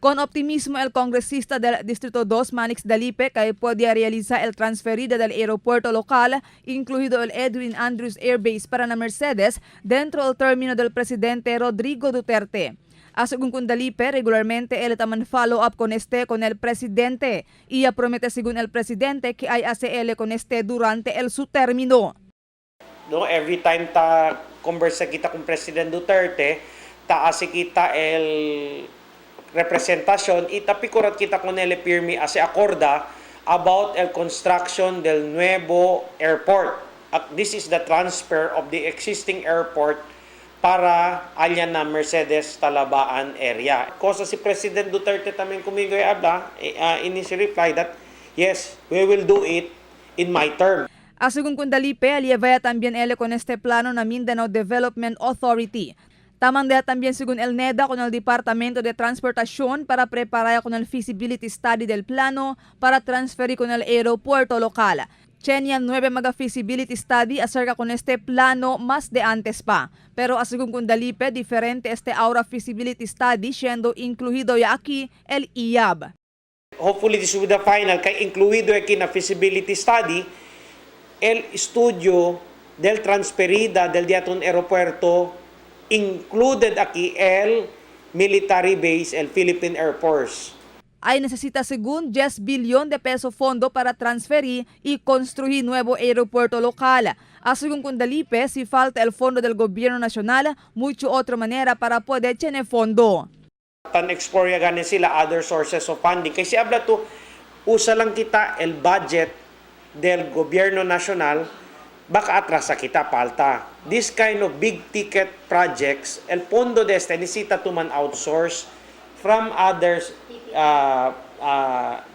Con optimismo, el congresista del Distrito 2, Manix Dalipe, que podía realizar el transferido del aeropuerto local, incluido el Edwin Andrews Air Base para la Mercedes, dentro del término del presidente Rodrigo Duterte. Según Dalipe, regularmente él también follow-up con el presidente y promete, según el presidente, que hay ACL con durante su término. No, every time ta conversa kita con President Duterte, taasi kita el representación y tapikurat kita con el pirmi ase acorda about el construction del nuevo airport. This is the transfer of the existing airport para alya na Mercedes Talabaan area. Kosa si President Duterte también kumigo habla in his reply that yes, we will do it in my term. Según Dalipe, alievaya también él con plano na Mindanao Development Authority. Tamandea también según el NEDA con el Departamento de Transportación para preparar con el feasibility study del plano para transferir con el aeropuerto local. Chenya 9 feasibility study acerca con plano más de antes pa. Pero según Dalipe, diferente aura feasibility study siendo incluido ya aquí el IAB. Hopefully this will be the final kay incluido aquí na feasibility study el estudio del transferida del diaton aeropuerto included aquí el military base, el Philippine Air Force. Ay necesita según 10 billion de peso fondo para transferir y construir nuevo aeropuerto local. Según Dalipe, si falta el fondo del gobierno nacional, mucho otra manera para poder tener fondo. Tan-explore ganin sila other sources of funding. Kasi habla to, usa lang kita el budget del gobierno nacional, baka atrasa kita palta. This kind of big ticket projects, el fondo de necesita to man outsource from other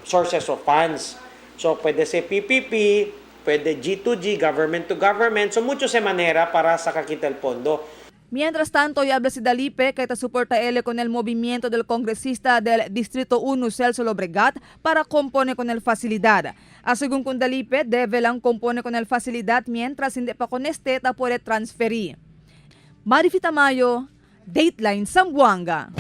sources of funds. So pwede ser PPP, pwede G2G, government to government. So mucho se manera para sa kakita el fondo. Mientras tanto, y habla si Dalipe que soporta él con el movimiento del congresista del Distrito 1, Celso Lobregat, para componer con el facilidad. Según Dalipe, debe lang compone con el facilidad mientras hindi pa con puede transferir. Marifita Mayo, Dateline Zamboanga.